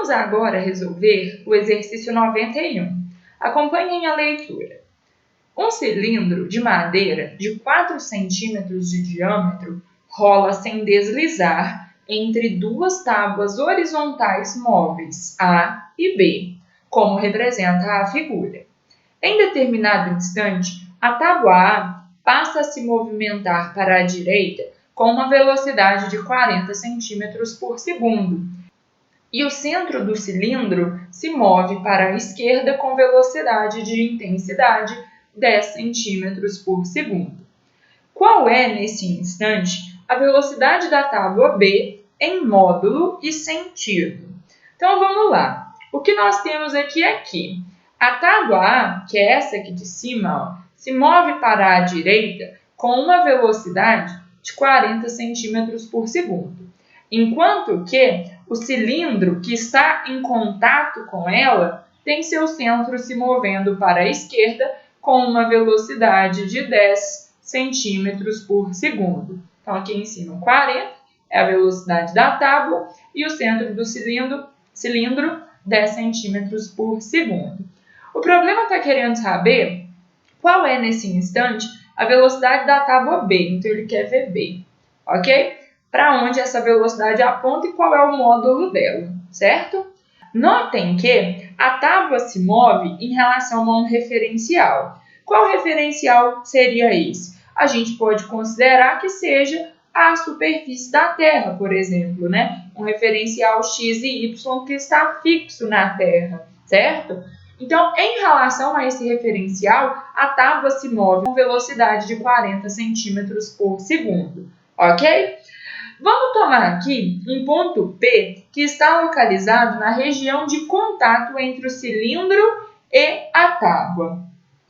Vamos agora resolver o exercício 91. Acompanhem a leitura. Um cilindro de madeira de 4 centímetros de diâmetro rola sem deslizar entre duas tábuas horizontais móveis, A e B, como representa a figura. Em determinado instante, a tábua A passa a se movimentar para a direita com uma velocidade de 40 centímetros por segundo, e o centro do cilindro se move para a esquerda com velocidade de intensidade 10 centímetros por segundo. Qual é, nesse instante, a velocidade da tábua B em módulo e sentido? Então, vamos lá. O que nós temos aqui é que a tábua A, que é essa aqui de cima, se move para a direita com uma velocidade de 40 centímetros por segundo, enquanto que o cilindro que está em contato com ela tem seu centro se movendo para a esquerda com uma velocidade de 10 centímetros por segundo. Então, aqui em cima, 40 é a velocidade da tábua e o centro do cilindro 10 centímetros por segundo. O problema está querendo saber qual é, nesse instante, a velocidade da tábua B. Então, ele quer ver B, ok? Para onde essa velocidade aponta e qual é o módulo dela, certo? Notem que a tábua se move em relação a um referencial. Qual referencial seria esse? A gente pode considerar que seja a superfície da Terra, por exemplo, né? Um referencial x e y que está fixo na Terra, certo? Então, em relação a esse referencial, a tábua se move com velocidade de 40 centímetros por segundo, ok? Vamos tomar aqui um ponto P que está localizado na região de contato entre o cilindro e a tábua.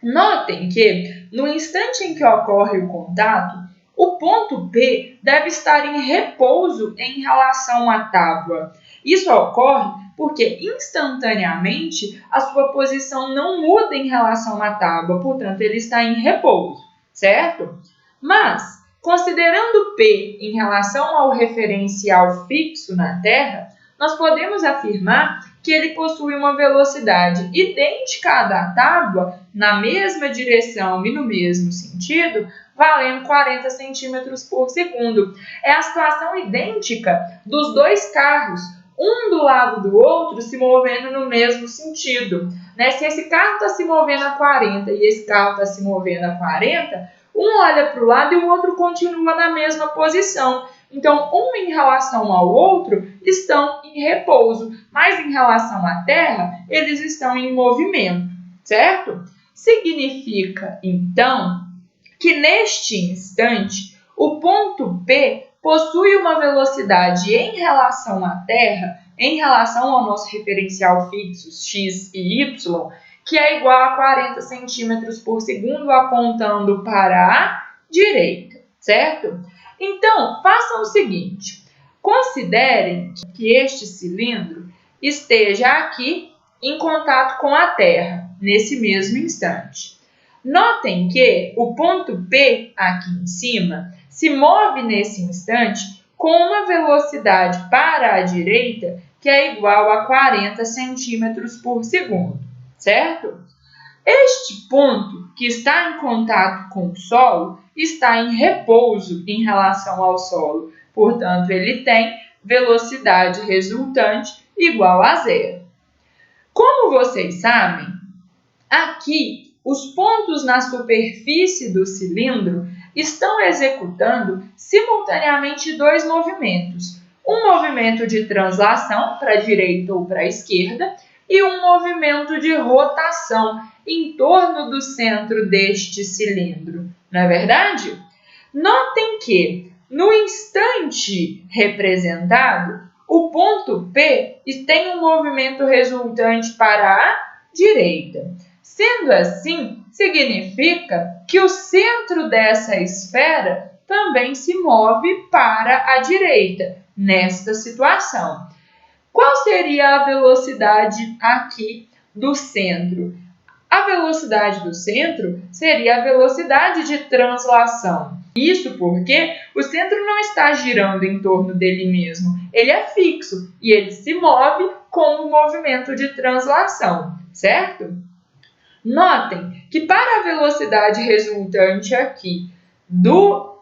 Notem que, no instante em que ocorre o contato, o ponto P deve estar em repouso em relação à tábua. Isso ocorre porque, instantaneamente, a sua posição não muda em relação à tábua, portanto, ele está em repouso, certo? Mas, considerando P em relação ao referencial fixo na Terra, nós podemos afirmar que ele possui uma velocidade idêntica à da tábua, na mesma direção e no mesmo sentido, valendo 40 centímetros por segundo. É a situação idêntica dos dois carros, um do lado do outro se movendo no mesmo sentido, né? Se esse carro está se movendo a 40 e esse carro está se movendo a 40, um olha para o lado e o outro continua na mesma posição. Então, um em relação ao outro estão em repouso, mas em relação à Terra, eles estão em movimento, certo? Significa, então, que neste instante, o ponto P possui uma velocidade em relação à Terra, em relação ao nosso referencial fixo, x e y, que é igual a 40 centímetros por segundo, apontando para a direita, certo? Então, façam o seguinte, considerem que este cilindro esteja aqui em contato com a Terra, nesse mesmo instante. Notem que o ponto P aqui em cima se move nesse instante com uma velocidade para a direita que é igual a 40 centímetros por segundo, certo? Este ponto que está em contato com o solo está em repouso em relação ao solo, portanto, ele tem velocidade resultante igual a zero. Como vocês sabem, aqui os pontos na superfície do cilindro estão executando simultaneamente dois movimentos. Um movimento de translação para a direita ou para a esquerda e um movimento de rotação em torno do centro deste cilindro. Não é verdade? Notem que, no instante representado, o ponto P tem um movimento resultante para a direita. Sendo assim, significa que o centro dessa esfera também se move para a direita, nesta situação. Qual seria a velocidade aqui do centro? A velocidade do centro seria a velocidade de translação. Isso porque o centro não está girando em torno dele mesmo, ele é fixo e ele se move com o movimento de translação, certo? Notem que para a velocidade resultante aqui do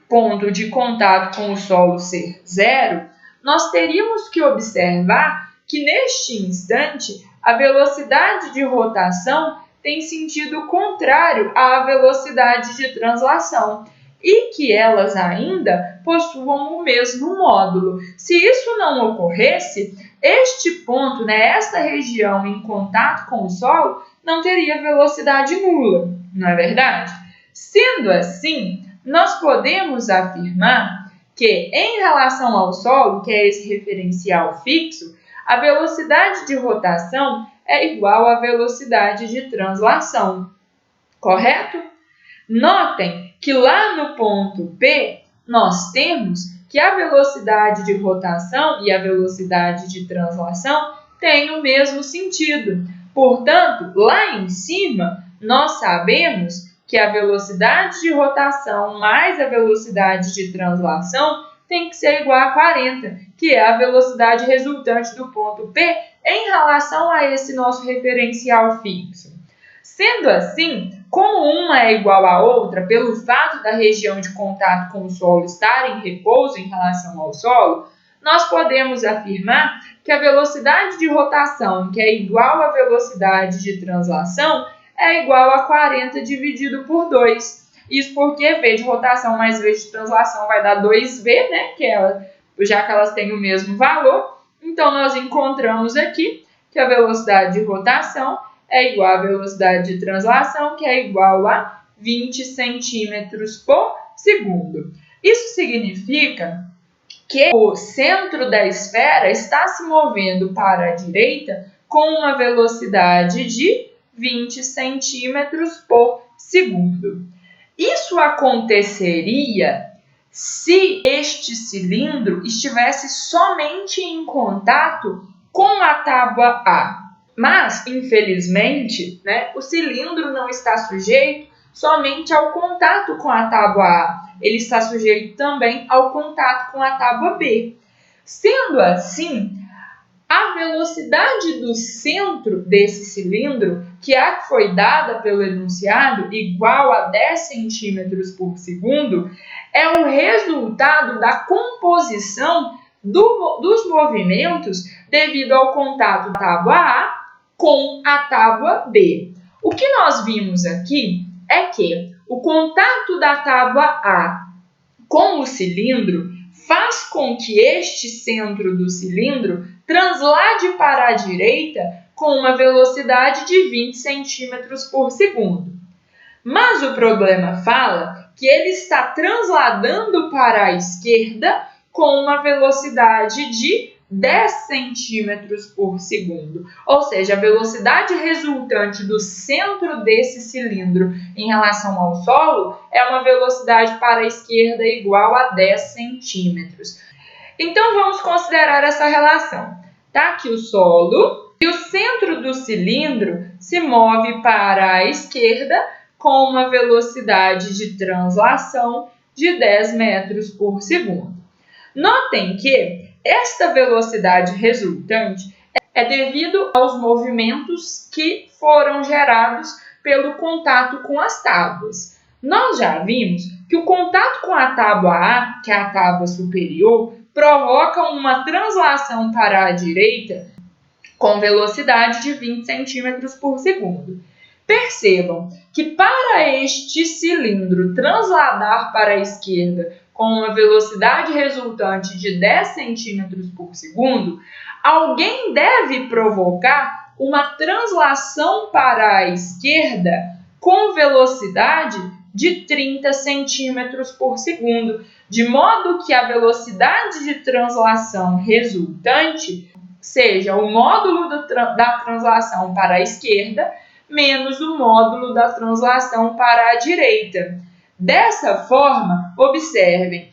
ponto de contato com o solo ser zero, nós teríamos que observar que neste instante a velocidade de rotação tem sentido contrário à velocidade de translação e que elas ainda possuam o mesmo módulo. Se isso não ocorresse, este ponto, esta região em contato com o solo, não teria velocidade nula, não é verdade? Sendo assim, nós podemos afirmar que, em relação ao solo, que é esse referencial fixo, a velocidade de rotação é igual à velocidade de translação, correto? Notem que lá no ponto P, nós temos que a velocidade de rotação e a velocidade de translação têm o mesmo sentido. Portanto, lá em cima, nós sabemos que a velocidade de rotação mais a velocidade de translação tem que ser igual a 40, que é a velocidade resultante do ponto P em relação a esse nosso referencial fixo. Sendo assim, como uma é igual à outra, pelo fato da região de contato com o solo estar em repouso em relação ao solo, nós podemos afirmar que a velocidade de rotação, que é igual à velocidade de translação, é igual a 40 dividido por 2. Isso porque V de rotação mais V de translação vai dar 2V, já que elas têm o mesmo valor. Então, nós encontramos aqui que a velocidade de rotação é igual à velocidade de translação, que é igual a 20 centímetros por segundo. Isso significa que o centro da esfera está se movendo para a direita com uma velocidade de 20 centímetros por segundo. Isso aconteceria se este cilindro estivesse somente em contato com a tábua A. Mas, infelizmente, o cilindro não está sujeito somente ao contato com a tábua A. Ele está sujeito também ao contato com a tábua B. Sendo assim, a velocidade do centro desse cilindro, que é a que foi dada pelo enunciado, igual a 10 centímetros por segundo, é o resultado da composição dos movimentos devido ao contato da tábua A com a tábua B. O que nós vimos aqui é que o contato da tábua A com o cilindro faz com que este centro do cilindro translade para a direita com uma velocidade de 20 centímetros por segundo. Mas o problema fala que ele está transladando para a esquerda com uma velocidade de 10 centímetros por segundo. Ou seja, a velocidade resultante do centro desse cilindro em relação ao solo é uma velocidade para a esquerda igual a 10 centímetros. Então, vamos considerar essa relação. Tá? Que o solo e o centro do cilindro se move para a esquerda com uma velocidade de translação de 10 metros por segundo. Notem que esta velocidade resultante é devido aos movimentos que foram gerados pelo contato com as tábuas. Nós já vimos que o contato com a tábua A, que é a tábua superior, provoca uma translação para a direita com velocidade de 20 centímetros por segundo. Percebam que para este cilindro transladar para a esquerda com uma velocidade resultante de 10 centímetros por segundo, alguém deve provocar uma translação para a esquerda com velocidade de 30 centímetros por segundo, de modo que a velocidade de translação resultante seja o módulo da translação para a esquerda menos o módulo da translação para a direita. Dessa forma, observem,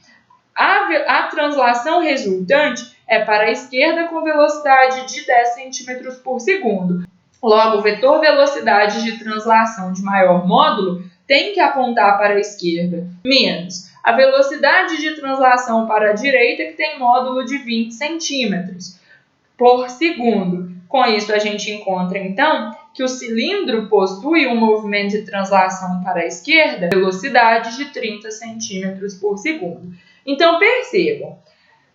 a translação resultante é para a esquerda com velocidade de 10 cm por segundo. Logo, o vetor velocidade de translação de maior módulo tem que apontar para a esquerda, menos a velocidade de translação para a direita, que tem módulo de 20 centímetros por segundo. Com isso, a gente encontra, então, que o cilindro possui um movimento de translação para a esquerda, velocidade de 30 centímetros por segundo. Então, percebam,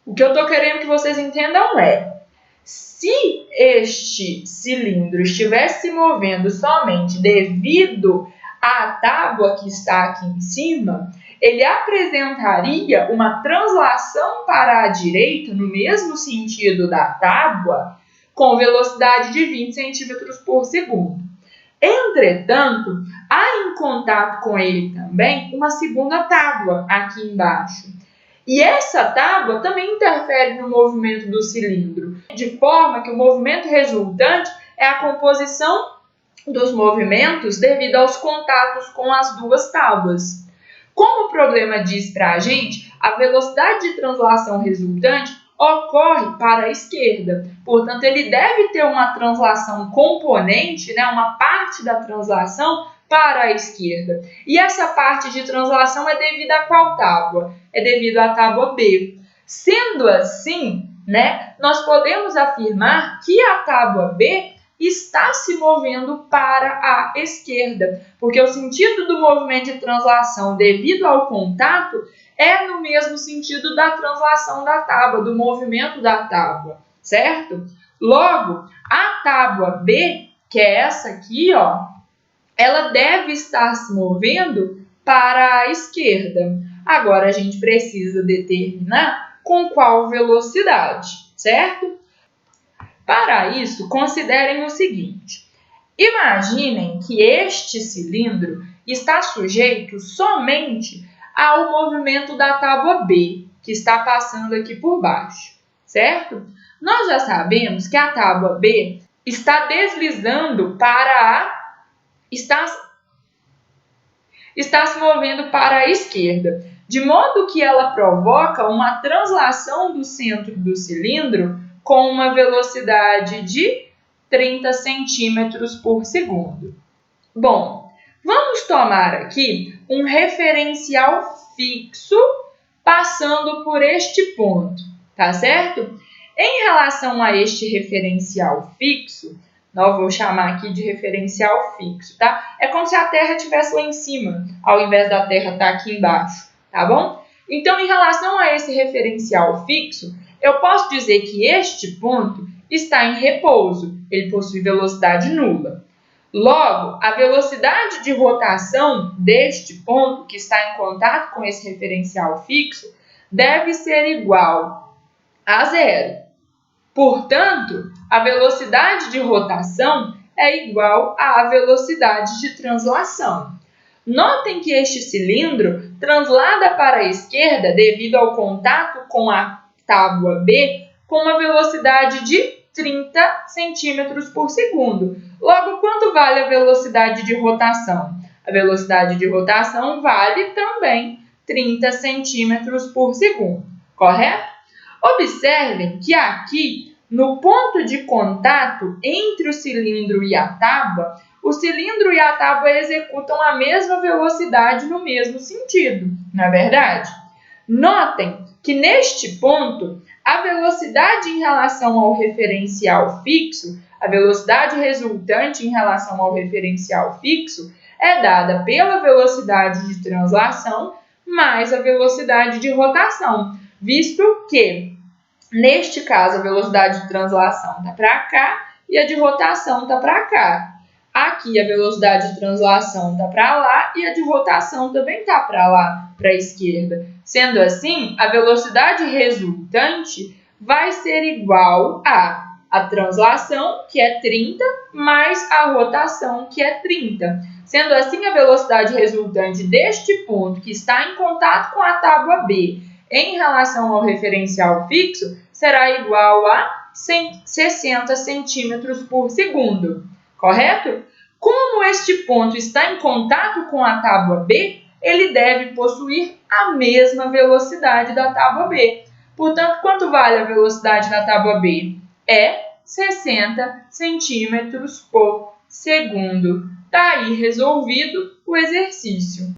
o que eu estou querendo que vocês entendam é, se este cilindro estivesse se movendo somente devido à tábua que está aqui em cima, ele apresentaria uma translação para a direita, no mesmo sentido da tábua, com velocidade de 20 centímetros por segundo. Entretanto, há em contato com ele também uma segunda tábua aqui embaixo. E essa tábua também interfere no movimento do cilindro, de forma que o movimento resultante é a composição dos movimentos devido aos contatos com as duas tábuas. Como o problema diz para a gente, a velocidade de translação resultante ocorre para a esquerda. Portanto, ele deve ter uma translação componente, uma parte da translação para a esquerda. E essa parte de translação é devida a qual tábua? É devido à tábua B. Sendo assim, nós podemos afirmar que a tábua B está se movendo para a esquerda, porque o sentido do movimento de translação devido ao contato é no mesmo sentido da translação da tábua, do movimento da tábua, certo? Logo, a tábua B, que é essa aqui, ela deve estar se movendo para a esquerda. Agora, a gente precisa determinar com qual velocidade, certo? Para isso, considerem o seguinte. Imaginem que este cilindro está sujeito somente ao movimento da tábua B, que está passando aqui por baixo, certo? Nós já sabemos que a tábua B está deslizando está se movendo para a esquerda, de modo que ela provoca uma translação do centro do cilindro com uma velocidade de 30 centímetros por segundo. Bom, vamos tomar aqui um referencial fixo passando por este ponto, tá certo? Em relação a este referencial fixo, nós vamos chamar aqui de referencial fixo, tá? É como se a Terra estivesse lá em cima, ao invés da Terra estar aqui embaixo, tá bom? Então, em relação a esse referencial fixo, eu posso dizer que este ponto está em repouso, ele possui velocidade nula. Logo, a velocidade de rotação deste ponto, que está em contato com esse referencial fixo, deve ser igual a zero. Portanto, a velocidade de rotação é igual à velocidade de translação. Notem que este cilindro translada para a esquerda devido ao contato com a tábua B com uma velocidade de 30 centímetros por segundo. Logo, quanto vale a velocidade de rotação? A velocidade de rotação vale também 30 centímetros por segundo, correto? Observem que aqui, no ponto de contato entre o cilindro e a tábua, o cilindro e a tábua executam a mesma velocidade no mesmo sentido, não é verdade? Notem que neste ponto, a velocidade em relação ao referencial fixo, a velocidade resultante em relação ao referencial fixo, é dada pela velocidade de translação mais a velocidade de rotação, visto que, neste caso, a velocidade de translação está para cá e a de rotação está para cá. Aqui a velocidade de translação está para lá e a de rotação também está para lá, para a esquerda. Sendo assim, a velocidade resultante vai ser igual a translação, que é 30, mais a rotação, que é 30. Sendo assim, a velocidade resultante deste ponto, que está em contato com a tábua B, em relação ao referencial fixo, será igual a 60 centímetros por segundo. Correto? Como este ponto está em contato com a tábua B, ele deve possuir a mesma velocidade da tábua B. Portanto, quanto vale a velocidade da tábua B? É 60 centímetros por segundo. Está aí resolvido o exercício.